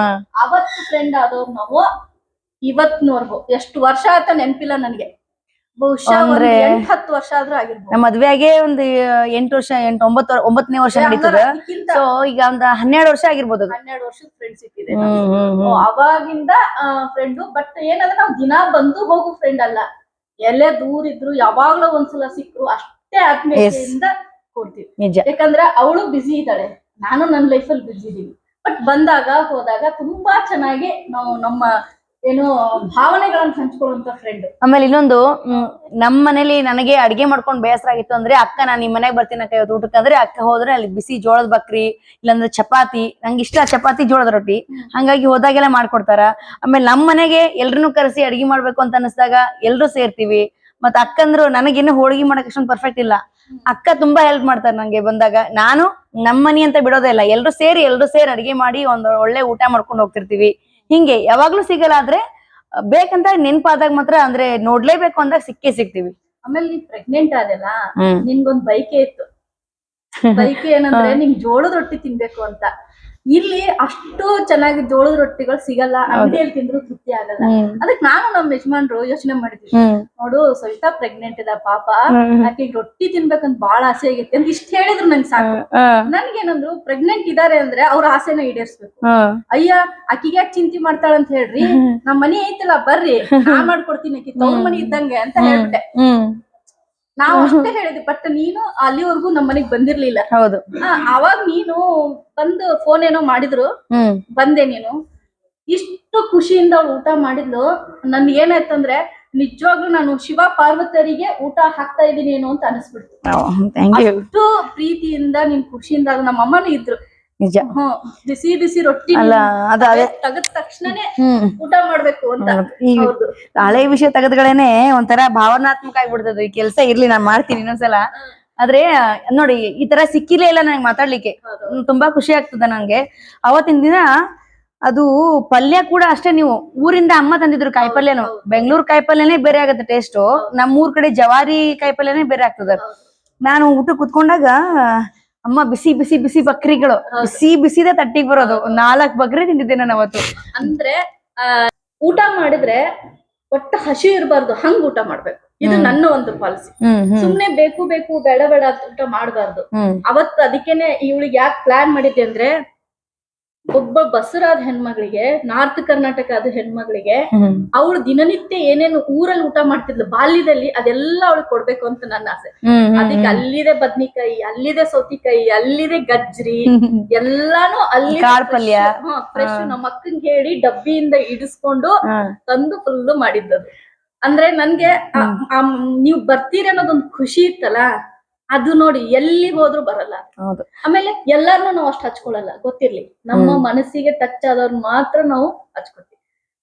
ಅವತ್ತು ಫ್ರೆಂಡ್ ಆದವ್ರು ನಾವು ಇವತ್ನವರ್ಗು. ಎಷ್ಟು ವರ್ಷ ಆಯ್ತ ನೆನ್ಪಿಲ್ಲ ನನ್ಗೆ, ಬಹುಶಃ 10 ವರ್ಷ ಆದ್ರೂ ಆಗಿರ್ಬೋದು. ನಮ್ಮ ಮದ್ವೆಗೆ ಒಂದು 8 ವರ್ಷ, 9ನೇ ವರ್ಷ ನಡೀತದ. ಸೊ ಈಗ ಒಂದ್ 12 ವರ್ಷ ಆಗಿರ್ಬೋದು. 12 ವರ್ಷದ ಫ್ರೆಂಡ್ಶಿಪ್ ಇದೆ. ಅವಾಗಿಂದ ಫ್ರೆಂಡು. ಬಟ್ ಏನಂದ್ರೆ ನಾವು ದಿನಾ ಬಂದು ಹೋಗು ಫ್ರೆಂಡ್ ಅಲ್ಲ, ಎಲ್ಲೇ ದೂರ ಇದ್ರು ಯಾವಾಗ್ಲೂ ಒಂದ್ಸಲ ಸಿಕ್ರು ಅಷ್ಟೇ ಆತ್ಮೀಯತೆಯಿಂದ ಕೊಡ್ತೀವಿ. ಯಾಕಂದ್ರೆ ಅವಳು ಬಿಸಿ ಇದ್ದಾಳೆ, ನಾನು ನನ್ನ ಲೈಫಲ್ಲಿ ಬಿಸಿ ಇದೀನಿ. ಬಟ್ ಬಂದಾಗ ಹೋದಾಗ ತುಂಬಾ ಚೆನ್ನಾಗಿ ನಾವು ನಮ್ಮ ಏನು ಭಾವನೆಗಳನ್ನ ಹಂಚ್ಕೊಳ್ಳುವಂತ ಫ್ರೆಂಡ್. ಆಮೇಲೆ ಇನ್ನೊಂದು, ನಮ್ ಮನೇಲಿ ನನಗೆ ಅಡ್ಗೆ ಮಾಡ್ಕೊಂಡ್ ಬೇಸರ ಆಗಿತ್ತು ಅಂದ್ರೆ, ಅಕ್ಕ ನಾನ್ ನಿಮ್ ಮನೆಗ್ ಬರ್ತೀನಿ ಅಕ್ಕ ಇವತ್ತು ಊಟಕ್ಕೆ ಅಂದ್ರೆ, ಅಕ್ಕ ಹೋದ್ರೆ ಅಲ್ಲಿ ಬಿಸಿ ಜೋಳದ ಬಕ್ರಿ ಇಲ್ಲಾಂದ್ರೆ ಚಪಾತಿ, ನಂಗೆ ಇಷ್ಟ ಚಪಾತಿ ಜೋಳದ ರೊಟ್ಟಿ, ಹಂಗಾಗಿ ಹೋದಾಗೆಲ್ಲ ಮಾಡ್ಕೊಡ್ತಾರ. ಆಮೇಲೆ ನಮ್ ಮನೆಗೆ ಎಲ್ರನ್ನೂ ಕರೆಸಿ ಅಡ್ಗೆ ಮಾಡ್ಬೇಕು ಅಂತ ಅನಿಸ್ದಾಗ ಎಲ್ರು ಸೇರ್ತೀವಿ. ಮತ್ ಅಕ್ಕಂದ್ರು ನನಗಿನ್ನು ಹೋಳಿಗೆ ಮಾಡಕ್ ಅಷ್ಟೊಂದು ಪರ್ಫೆಕ್ಟ್ ಇಲ್ಲ, ಅಕ್ಕ ತುಂಬಾ ಹೆಲ್ಪ್ ಮಾಡ್ತಾರೆ ನಂಗೆ ಬಂದಾಗ. ನಾನು ನಮ್ ಮನಿ ಅಂತ ಬಿಡೋದೇ ಇಲ್ಲ, ಎಲ್ರು ಸೇರಿ ಅಡ್ಗೆ ಮಾಡಿ ಒಂದ್ ಒಳ್ಳೆ ಊಟ ಮಾಡ್ಕೊಂಡು ಹೋಗ್ತಿರ್ತೀವಿ. ಹಿಂಗೆ ಯಾವಾಗ್ಲೂ ಸಿಗಲ್ಲ, ಆದ್ರೆ ಬೇಕಂತ ನೆನ್ಪಾದಾಗ ಮಾತ್ರ, ಅಂದ್ರೆ ನೋಡ್ಲೇಬೇಕು ಅಂದಾಗ ಸಿಗ್ತೀವಿ. ಆಮೇಲೆ ನೀನ್ ಪ್ರೆಗ್ನೆಂಟ್ ಆದೆಲ್ಲ, ನಿನ್ಗೊಂದ್ ಬೈಕೆ ಇತ್ತು. ಬೈಕೆ ಏನಂದ್ರೆ ನಿಂಗ್ ಜೋಳದ ರೊಟ್ಟಿ ತಿನ್ಬೇಕು ಅಂತ. ಇಲ್ಲಿ ಅಷ್ಟು ಚೆನ್ನಾಗಿ ಜೋಳದ ರೊಟ್ಟಿಗಳು ಸಿಗಲ್ಲ, ಅಂಗಡಿಯಲ್ಲಿ ತಿಂದ್ರು ತೃಪ್ತಿ ಆಗಲ್ಲ. ಅದಕ್ಕೆ ನಾನು ನಮ್ಮ ಯಜಮಾನ್ರು ಯೋಚನೆ ಮಾಡಿದ್ವಿ, ನೋಡು ಸವಿತಾ ಪ್ರೆಗ್ನೆಂಟ್ ಇದ ಪಾಪ, ಆಕೆಗೆ ರೊಟ್ಟಿ ತಿನ್ಬೇಕಂತ ಬಾಳ ಆಸೆ ಆಗೈತಿ ಅಂತ ಇಷ್ಟ ಹೇಳಿದ್ರು ನಂಗೆ ಸಾಕು. ನನ್ಗೇನಂದ್ರು, ಪ್ರೆಗ್ನೆಂಟ್ ಇದಾರೆ ಅಂದ್ರೆ ಅವ್ರ ಆಸೆನ ಈಡೇರಿಸ್ಬೇಕು. ಅಯ್ಯ ಆಕಿಗೆ ಯಾಕೆ ಚಿಂತೆ ಮಾಡ್ತಾಳಂತ ಹೇಳ್ರಿ, ನಮ್ ಮನಿ ಐತಲ್ಲ ಬರ್ರಿ ನಾ ಮಾಡ್ಕೊಡ್ತೀನಿ, ಆಕಿ ತವ್ರ ಮನಿ ಇದ್ದಂಗೆ ಅಂತ ಹೇಳ್ಬಿಟ್ಟೆ. ನಾವು ಅಷ್ಟೇ ಹೇಳಿದ್ವಿ. ಬಟ್ ನೀನು ಅಲ್ಲಿವರೆಗೂ ನಮ್ಮ ಮನೆಗ್ ಬಂದಿರ್ಲಿಲ್ಲ. ಹೌದು. ಅವಾಗ ನೀನು ಬಂದು ಫೋನ್ ಏನೋ ಮಾಡಿದ್ರು, ಬಂದೆ ನೀನು. ಇಷ್ಟು ಖುಷಿಯಿಂದ ಅವಳು ಊಟ ಮಾಡಿದ್ಲು. ನನ್ಗೆ ಏನಾಯ್ತಂದ್ರೆ, ನಿಜವಾಗ್ಲೂ ನಾನು ಶಿವ ಪಾರ್ವತರಿಗೆ ಊಟ ಹಾಕ್ತಾ ಇದೀನಿ ಏನೋ ಅಂತ ಅನಿಸ್ಬಿಡ್ತು. ಅಷ್ಟು ಪ್ರೀತಿಯಿಂದ ನೀನ್ ಖುಷಿಯಿಂದ. ನಮ್ಮ ಅಮ್ಮನೂ ಇದ್ರು, ನಿಜ. ಬಿಸಿ ಬಿಸಿ ರೊಟ್ಟಿ ತೆಗದ ತಕ್ಷಣನೇ ಊಟ ಮಾಡ್ಬೇಕು ಅಂತ. ಹಳೆ ವಿಷಯ ತೆಗೆದ್ಗಳೇನೆ ಒಂಥರ ಭಾವನಾತ್ಮಕ ಆಗ್ಬಿಡ್ತದ. ಈ ಕೆಲ್ಸ ಇರ್ಲಿ, ನಾನ್ ಮಾಡ್ತೀನಿ ಇನ್ನೊಂದ್ಸಲ. ಆದ್ರೆ ನೋಡಿ, ಈ ತರ ಸಿಕ್ಕಿರ್ಲೇ ಇಲ್ಲ ನನಗೆ ಮಾತಾಡ್ಲಿಕ್ಕೆ, ತುಂಬಾ ಖುಷಿ ಆಗ್ತದ ನಂಗೆ. ಅವತ್ತಿನ ದಿನ ಅದು ಪಲ್ಯ ಕೂಡ ಅಷ್ಟೇ, ನೀವು ಊರಿಂದ ಅಮ್ಮ ತಂದಿದ್ರು ಕಾಯಿಪಲ್ಯನು. ಬೆಂಗಳೂರು ಕಾಯಿಪಲ್ಯನೇ ಬೇರೆ ಆಗತ್ತೆ ಟೇಸ್ಟ್, ನಮ್ಮೂರ್ ಕಡೆ ಜವಾರಿ ಕಾಯಿಪಲ್ಯನೇ ಬೇರೆ ಆಗ್ತದ. ನಾನು ಊಟ ಕುತ್ಕೊಂಡಾಗ ಅಮ್ಮ ಬಿಸಿ ಬಿಸಿ ಬಿಸಿ ಬಕ್ರಿಗಳು, ಬಿಸಿದೇ ತಟ್ಟಿಗೆ ಬರೋದು. 4 ಬಕ್ರಿ ತಿಂದಿದ್ದೆ ನಾನು ಅವತ್ತು. ಅಂದ್ರೆ ಊಟ ಮಾಡಿದ್ರೆ ಒಟ್ಟ ಹಸಿ ಇರಬಾರ್ದು, ಹಂಗ ಊಟ ಮಾಡ್ಬೇಕು. ಇದು ನನ್ನ ಒಂದು ಪಾಲಿಸಿ. ಸುಮ್ನೆ ಬೇಕು ಬೇಕು ಬೇಡ ಬೇಡ ಊಟ ಮಾಡಬಾರ್ದು. ಅವತ್ತು ಅದಕ್ಕೇನೆ ಇವಳಿಗೆ ಯಾಕೆ ಪ್ಲಾನ್ ಮಾಡಿದ್ದೆ ಅಂದ್ರೆ, ಒಬ್ಬ ಬಸರಾದ ಹೆಣ್ಮಗಳಿಗೆ, ನಾರ್ತ್ ಕರ್ನಾಟಕ ಆದ ಹೆಣ್ಮಗಳಿಗೆ ಅವಳು ದಿನನಿತ್ಯ ಏನೇನು ಊರಲ್ಲಿ ಊಟ ಮಾಡ್ತಿದ್ಲು ಬಾಲ್ಯದಲ್ಲಿ, ಅದೆಲ್ಲ ಅವಳಿಗೆ ಕೊಡ್ಬೇಕು ಅಂತ ನನ್ನ ಆಸೆ. ಅದಕ್ಕೆ ಅಲ್ಲಿದೆ ಬದ್ನಿಕಾಯಿ, ಅಲ್ಲಿದೆ ಸೌತಿಕಾಯಿ, ಅಲ್ಲಿದೆ ಗಜ್ರಿ, ಎಲ್ಲಾನು ಅಲ್ಲಿ ಫ್ರೆಶ್. ನಮ್ಮ ಅಕ್ಕಂಗೆ ಹೇಳಿ ಡಬ್ಬಿಯಿಂದ ಇಡಿಸ್ಕೊಂಡು ತಂದು ಫುಲ್ಲು ಮಾಡಿದ್ದದು. ಅಂದ್ರೆ ನನ್ಗೆ ನೀವ್ ಬರ್ತೀರಿ ಅನ್ನೋದೊಂದು ಖುಷಿ ಇತ್ತಲ್ಲ, ಅದು ನೋಡಿ ಎಲ್ಲಿ ಹೋದ್ರು ಬರಲ್ಲ. ಆಮೇಲೆ ಎಲ್ಲಾರ್ನು ನಾವು ಅಷ್ಟು ಹಚ್ಕೊಳಲ್ಲ, ಗೊತ್ತಿರ್ಲಿ. ನಮ್ಮ ಮನಸ್ಸಿಗೆ ಟಚ್ ಆದವ್ರು ಮಾತ್ರ ನಾವು ಹಚ್ಕೊತೀವಿ.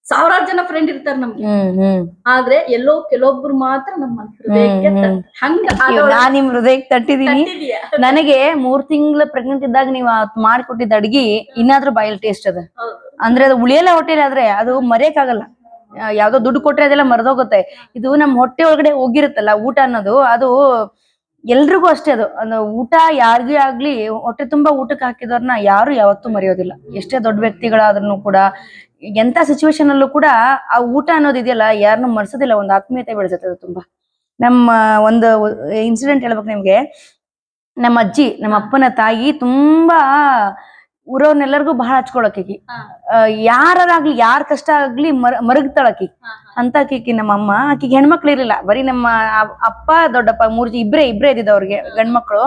1000 ಜನ ಫ್ರೆಂಡ್ ಇರ್ತಾರೆ ನಮ್ಗೆ, ಆದ್ರೆ ಎಲ್ಲೋ ಕೆಲವೊಬ್ರು ಮಾತ್ರ ನಮ್ಮ ಹೃದಯಕ್ಕೆ ನಾನ್ ನಿಮ್ ಹೃದಯಕ್ಕೆ ತಟ್ಟಿದೀನಿ. ನನಗೆ 3 ತಿಂಗಳ ಪ್ರೆಗ್ನೆಂಟ್ ಇದ್ದಾಗ ನೀವ್ ಮಾಡ್ಕೊಟ್ಟಿದ್ದ ಅಡ್ಗಿ ಇನ್ನಾದ್ರೂ ಬಾಯಲ್ಲಿ ಟೇಸ್ಟ್ ಅದ. ಅಂದ್ರೆ ಅದು ಉಳಿಯಲ್ಲ ಹೊಟ್ಟೆಲಿ, ಆದ್ರೆ ಅದು ಮರೆಯಕ್ಕಾಗಲ್ಲ. ಯಾವ್ದೋ ದುಡ್ಡು ಕೊಟ್ರೆ ಅದೆಲ್ಲ ಮರೆದೋಗುತ್ತೆ. ಇದು ನಮ್ಮ ಹೊಟ್ಟೆ ಒಳಗಡೆ ಹೋಗಿರುತ್ತಲ್ಲ ಊಟ ಅನ್ನೋದು, ಅದು ಎಲ್ರಿಗೂ ಅಷ್ಟೇ. ಅದು ಊಟ ಯಾರಿಗೂ ಆಗ್ಲಿ ಹೊಟ್ಟೆ ತುಂಬಾ ಊಟಕ್ಕೆ ಹಾಕಿದವ್ರನ್ನ ಯಾರು ಯಾವತ್ತೂ ಮರೆಯೋದಿಲ್ಲ. ಎಷ್ಟೇ ದೊಡ್ಡ ವ್ಯಕ್ತಿಗಳಾದ್ರೂ ಕೂಡ, ಎಂತ ಸಿಚುವೇಶನ್ ಅಲ್ಲೂ ಕೂಡ ಆ ಊಟ ಅನ್ನೋದು ಇದೆಯಲ್ಲ ಯಾರನ್ನೂ ಮರ್ಸೋದಿಲ್ಲ. ಒಂದು ಆತ್ಮೀಯತೆ ಬೆಳೆಸುತ್ತೆ ಅದು ತುಂಬಾ. ನಮ್ಮ ಒಂದು ಇನ್ಸಿಡೆಂಟ್ ಹೇಳ್ಬೇಕು ನಿಮ್ಗೆ. ನಮ್ಮ ಅಜ್ಜಿ, ನಮ್ಮ ಅಪ್ಪನ ತಾಯಿ, ತುಂಬಾ ಊರವ್ರನ್ನೆಲ್ಲರಿಗೂ ಬಹಳ ಹಚ್ಕೊಳಕಿ. ಯಾರಾಗ್ಲಿ, ಯಾರ ಕಷ್ಟ ಆಗ್ಲಿ ಮರಗ್ತಾಳಕಿ ಅಂತ ಆಕಿ ನಮ್ಮ ಅಮ್ಮ. ಆಕಿಗೆ ಹೆಣ್ಮಕ್ಳು ಇರ್ಲಿಲ್ಲ, ಬರೀ ನಮ್ಮ ಅಪ್ಪ ದೊಡ್ಡಪ್ಪ ಇಬ್ರೇ ಇದ್ದಿದ್ದು ಅವ್ರಿಗೆ ಗಂಡ್ಮಕ್ಳು.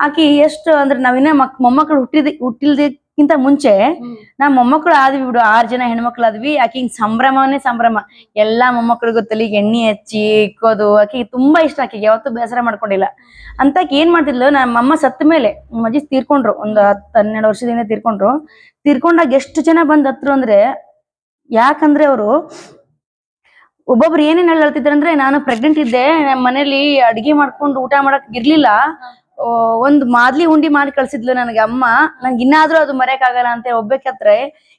ಆಕಿ ಎಷ್ಟು ಅಂದ್ರೆ ನಾವಿನ್ನ ಮೊಮ್ಮಕ್ಳು ಹುಟ್ಟಿಲ್ದಕ್ಕಿಂತ ಮುಂಚೆ ನಾ ಮೊಮ್ಮಕ್ಳು ಆದ್ವಿ ಬಿಡು, 6 ಜನ ಹೆಣ್ಮಕ್ಳು ಆದ್ವಿ. ಆಕಿಗೆ ಸಂಭ್ರಮನೇ ಸಂಭ್ರಮ. ಎಲ್ಲಾ ಮೊಮ್ಮಕ್ಳಿಗೂ ತಲೆಗೆ ಎಣ್ಣೆ ಹಚ್ಚಿ ಇಕ್ಕೋದು. ಆಕಿಗೆ ತುಂಬಾ ಇಷ್ಟ. ಆಕಿಗೆ ಯಾವತ್ತೂ ಬೇಸರ ಮಾಡ್ಕೊಂಡಿಲ್ಲ. ಅಂತಾಕಿ ಏನ್ ಮಾಡ್ತಿದ್ಲು, ನಮ್ಮ ಅಮ್ಮ ಸತ್ತ ಮೇಲೆ, ನಮ್ಮ ಅಜ್ಜಿ ತೀರ್ಕೊಂಡ್ರು, ಒಂದು 10-12 ವರ್ಷದಿಂದ ತೀರ್ಕೊಂಡಾಗ ಎಷ್ಟು ಜನ ಬಂದ್ ಹತ್ರು ಅಂದ್ರೆ, ಯಾಕಂದ್ರೆ ಅವರು ಒಬ್ಬೊಬ್ರು ಏನೇನ್ ಹೇಳ್ತಿದ್ರು ಅಂದ್ರೆ, ನಾನು ಪ್ರೆಗ್ನೆಂಟ್ ಇದ್ದೆ, ನಮ್ಮ ಮನೇಲಿ ಅಡ್ಗೆ ಮಾಡ್ಕೊಂಡು ಊಟ ಮಾಡಕ್ ಇರ್ಲಿಲ್ಲ, ಒಂದ್ ಮಾದ್ಲಿ ಉಂಡಿ ಮಾಡಿ ಕಳ್ಸಿದ್ಲು ನನಗೆ ಅಮ್ಮ. ನಂಗೆ ಇನ್ನಾದ್ರೂ ಅದು ಮರೆಯಕ್ ಆಗಲ್ಲ ಅಂತ. ಒಬ್ಬಾಕಿ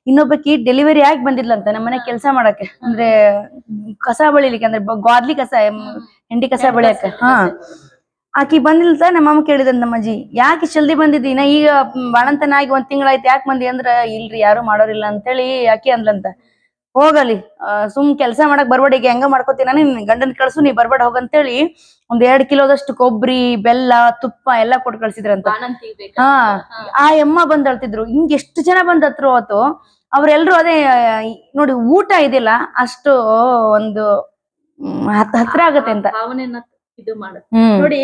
ಇನ್ನೊಬ್ಬಕಿ ಡೆಲಿವರಿ ಆಗಿ ಬಂದಿದ್ಲಂತ ನಮ್ಮ ಮನೆ ಕೆಲಸ ಮಾಡಕ್ಕೆ, ಅಂದ್ರೆ ಕಸ ಬಳಿಲಿಕ್ಕೆ, ಅಂದ್ರೆ ಗಾದ್ಲಿ ಕಸ, ಹೆಂಡಿ ಕಸ ಬಳಿಯಕ್ಕೆ. ಆಕಿ ಬಂದಿಲ್ತ. ನಮ್ಮ ಅಮ್ಮ ಕೇಳಿದಂತ ನಮ್ಮ ಅಜ್ಜಿ, ಯಾಕೆ ಜಲ್ದಿ ಬಂದಿದ್ದೀನ, ಈಗ ಬಾಣಂತನ ಆಗಿ 1 ತಿಂಗಳಾಯ್ತು, ಯಾಕೆ ಬಂದಿ ಅಂದ್ರ, ಇಲ್ರಿ ಯಾರು ಮಾಡೋರಿಲ್ಲ ಅಂತೇಳಿ ಆಕಿ ಅಂದ್ಲಂತ. ಹೋಗಲಿ, ಸುಮ್ ಕೆಲಸ ಮಾಡಕ್ ಬರ್ಬೇಡ, ಈಗ ಹೆಂಗ ಮಾಡ್ಕೋತೀನಿ ನಾನು, ನಿನ್ ಗಂಡನ್ ಕಳ್ಸು, ನೀ ಬರ್ಬೇಡ ಹೋಗಂತೇಳಿ 1-2 ಕಿಲೋದಷ್ಟು ಕೊಬ್ಬರಿ, ಬೆಲ್ಲ, ತುಪ್ಪ ಎಲ್ಲ ಕೊಟ್ಟು ಕಳ್ಸಿದ್ರಂತ. ಆ ಅಮ್ಮ ಬಂದ್ ಅಳ್ತಿದ್ರು. ಹಿಂಗ್ ಎಷ್ಟು ಜನ ಬಂದ್ ಹತ್ರು ಅವತ್ತು. ಅವ್ರೆಲ್ರು ಅದೇ ನೋಡಿ, ಊಟ ಇದೆಯಲ್ಲ ಅಷ್ಟು ಒಂದು ಹತ್ರ ಆಗತ್ತೆ ಅಂತ ಭಾವನೆಯನ್ನ ಇದು ಮಾಡುತ್ತೆ ನೋಡಿ.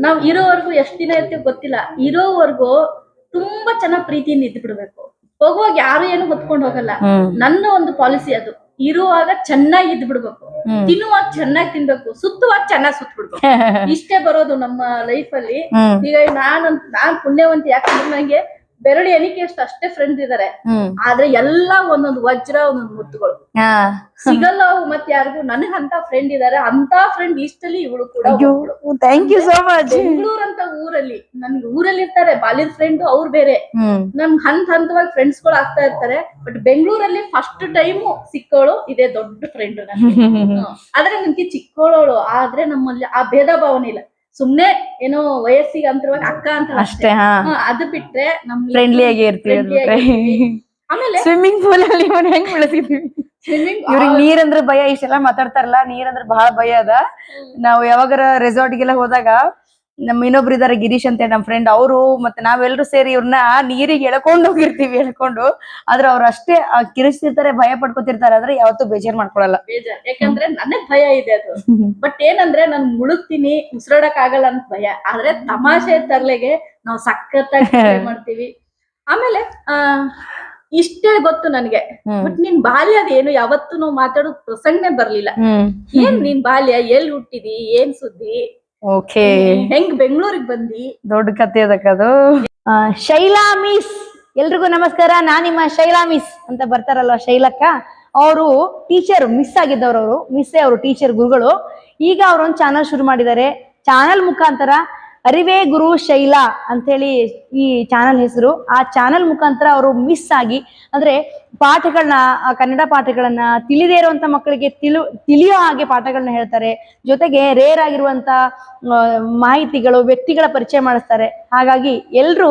ನಾವ್ ಇರೋವರೆಗೂ ಎಷ್ಟ್ ದಿನ ಇರ್ತೀವಿ ಗೊತ್ತಿಲ್ಲ. ಇರೋವರೆಗೂ ತುಂಬಾ ಚೆನ್ನಾಗ್ ಪ್ರೀತಿಯಿಂದ ಇದ್ದು ಬಿಡ್ಬೇಕು. ಹೋಗುವಾಗ ಯಾರು ಏನು ಹೊತ್ಕೊಂಡ್ ಹೋಗಲ್ಲ. ನನ್ನ ಒಂದು ಪಾಲಿಸಿ ಅದು. ಇರುವಾಗ ಚೆನ್ನಾಗಿ ಇದ್ ಬಿಡ್ಬೇಕು, ತಿನ್ನುವಾಗ ಚೆನ್ನಾಗಿ ತಿನ್ಬೇಕು, ಸುತ್ತುವಾಗ ಚೆನ್ನಾಗಿ ಸುತ್ತ ಬಿಡ್ಬೇಕು. ಇಷ್ಟೇ ಬರೋದು ನಮ್ಮ ಲೈಫ್ ಅಲ್ಲಿ. ಈಗ ನಾನ್ ಪುಣ್ಯವಂತಿ, ಯಾಕಂದ್ರೆ ನಂಗೆ ಬೆರಳು ಎಣಿಕೆ ಅಷ್ಟೇ ಫ್ರೆಂಡ್ಸ್ ಇದಾರೆ. ಆದ್ರೆ ಎಲ್ಲಾ ಒಂದೊಂದು ವಜ್ರ, ಒಂದೊಂದು ಮುತ್ತುಗಳು ಸಿಗಲ್ಲ ಅವು ಮತ್ತೆ ಯಾರಿಗೂ. ನನಗ್ ಅಂತ ಫ್ರೆಂಡ್ ಇದಾರೆ. ಅಂತ ಫ್ರೆಂಡ್ ಲಿಸ್ಟ್ ಅಲ್ಲಿ ಇವಳು ಕೂಡ. Thank you so much. Bengaluru ಅಂತ ಊರಲ್ಲಿ ನನ್ಗೆ ಊರಲ್ಲಿ ಇರ್ತಾರೆ ಬಾಲ್ಯದ ಫ್ರೆಂಡ್, ಅವ್ರು ಬೇರೆ. ನಮ್ ಹಂತವಾಗಿ ಫ್ರೆಂಡ್ಸ್ ಗಳು ಆಗ್ತಾ ಇರ್ತಾರೆ. ಬಟ್ ಬೆಂಗಳೂರಲ್ಲಿ ಫಸ್ಟ್ ಟೈಮ್ ಸಿಕ್ಕೋಳು ಇದೇ ದೊಡ್ಡ ಫ್ರೆಂಡ್. ಆದ್ರೆ ನನ್ಗೆ ಚಿಕ್ಕೋಳೋಳು, ಆದ್ರೆ ನಮ್ಮಲ್ಲಿ ಆ ಭೇದ ಭಾವನೆ ಇಲ್ಲ. ಸುಮ್ನೆ ಏನೋ ವಯಸ್ಸಿಗೆ ಅಂತರವಾಗಿ ಅಕ್ಕ ಅಂತ ಅಷ್ಟೇ. ಅದು ಬಿಟ್ರೆ ನಮ್ ಫ್ರೆಂಡ್ಲಿ ಆಗಿ ಇರ್ತೀವಿ. ಆಮೇಲೆ ಸ್ವಿಮ್ಮಿಂಗ್ ಪೂಲ್ ಅಲ್ಲಿ ಹೆಂಗ್ ಬೆಳೆಸಿದ್ವಿ. ಇವ್ರಿಗೆ ನೀರಂದ್ರೆ ಭಯ. ಇಷ್ಟೆಲ್ಲ ಮಾತಾಡ್ತಾರಲ್ಲ, ನೀರಂದ್ರೆ ಬಹಳ ಭಯ ಅದ. ನಾವು ಯಾವಾಗಾರ ರೆಸಾರ್ಟ್ಗೆಲ್ಲ ಹೋದಾಗ, ನಮ್ಮ ಇನ್ನೊಬ್ರು ಇದಾರೆ ಗಿರೀಶ್ ಅಂತ ನಮ್ ಫ್ರೆಂಡ್, ಅವರು ಮತ್ತೆ ನಾವೆಲ್ಲರೂ ಸೇರಿ ಇವ್ರನ್ನ ನೀರಿಗೆ ಎಳ್ಕೊಂಡು ಹೋಗಿರ್ತೀವಿ. ಆದ್ರೆ ಅವ್ರು ಅಷ್ಟೇ ಕಿರಿಸ್ತಿರ್ತಾರೆ, ಭಯ ಪಡ್ಕೊತಿರ್ತಾರೆ. ಆದ್ರೆ ಯಾವತ್ತೂ ಬೇಜಾರ್ ಮಾಡ್ಕೊಳಲ್ಲ. ಯಾಕಂದ್ರೆ ನನಗ್ ಭಯ ಇದೆ ಅದು. ಬಟ್ ಏನಂದ್ರೆ ನಾನ್ ಮುಳುಗ್ತೀನಿ, ಉಸಿರಾಡಕ್ ಆಗಲ್ಲ ಅಂತ ಭಯ. ಆದ್ರೆ ತಮಾಷೆ ತರ್ಲೆಗೆ ನಾವು ಸಖತ್ತಾಗಿ ಮಾಡ್ತೀವಿ. ಆಮೇಲೆ ಇಷ್ಟೇ ಗೊತ್ತು ನನ್ಗೆ. ಬಟ್ ನಿನ್ ಬಾಲ್ಯ ಅದೇನು ಯಾವತ್ತೂ ನಾವು ಮಾತಾಡೋ ಪ್ರಸಂಗನೇ ಬರ್ಲಿಲ್ಲ. ಏನ್ ನಿನ್ ಬಾಲ್ಯ, ಎಲ್ಲಿ ಹುಟ್ಟಿದಿ, ಏನ್ ಸುದ್ದಿ, ಓಕೆ, ಹೆಂಗ್ ಬೆಂಗಳೂರಿಗೆ ಬಂದಿ, ದೊಡ್ಡ ಕಥೆ ಅದಕ್ಕದು. ಶೈಲಾ ಮಿಸ್, ಎಲ್ರಿಗೂ ನಮಸ್ಕಾರ. ನಾನ್ ನಿಮ್ಮ ಶೈಲಾ ಮಿಸ್ ಅಂತ ಬರ್ತಾರಲ್ವ, ಶೈಲಕ್ಕ. ಅವರು ಟೀಚರ್, ಮಿಸ್ ಆಗಿದ್ದವ್ರು. ಅವರು ಮಿಸ್, ಅವರು ಟೀಚರ್, ಗುರುಗಳು. ಈಗ ಅವ್ರೊಂದು ಚಾನಲ್ ಶುರು ಮಾಡಿದ್ದಾರೆ. ಚಾನಲ್ ಮುಖಾಂತರ ಅರಿವೇ ಗುರು ಶೈಲಾ ಅಂತೇಳಿ ಈ ಚಾನಲ್ ಹೆಸರು. ಆ ಚಾನಲ್ ಮುಖಾಂತರ ಅವರು ಮಿಸ್ ಆಗಿ, ಅಂದ್ರೆ ಪಾಠಗಳನ್ನ, ಕನ್ನಡ ಪಾಠಗಳನ್ನ ತಿಳಿದೇ ಇರುವಂತ ಮಕ್ಕಳಿಗೆ ತಿಳಿಯೋ ಹಾಗೆ ಪಾಠಗಳನ್ನ ಹೇಳ್ತಾರೆ. ಜೊತೆಗೆ ರೇರ್ ಆಗಿರುವಂತ ಮಾಹಿತಿಗಳು, ವ್ಯಕ್ತಿಗಳ ಪರಿಚಯ ಮಾಡಿಸ್ತಾರೆ. ಹಾಗಾಗಿ ಎಲ್ರು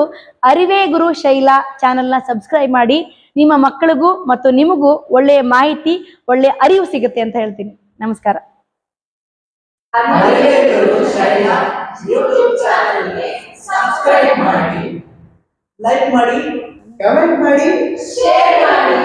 ಅರಿವೇ ಗುರು ಶೈಲಾ ಚಾನಲ್ನ ಸಬ್ಸ್ಕ್ರೈಬ್ ಮಾಡಿ. ನಿಮ್ಮ ಮಕ್ಕಳಿಗೂ ಮತ್ತು ನಿಮಗೂ ಒಳ್ಳೆಯ ಮಾಹಿತಿ, ಒಳ್ಳೆಯ ಅರಿವು ಸಿಗುತ್ತೆ ಅಂತ ಹೇಳ್ತೀನಿ. ನಮಸ್ಕಾರ. ಯೂಟ್ಯೂಬ್ ಚಾನೆಲ್ಗೆ ಸಬ್ಸ್ಕ್ರೈಬ್ ಮಾಡಿ, ಲೈಕ್ ಮಾಡಿ, ಕಮೆಂಟ್ ಮಾಡಿ, ಶೇರ್ ಮಾಡಿ.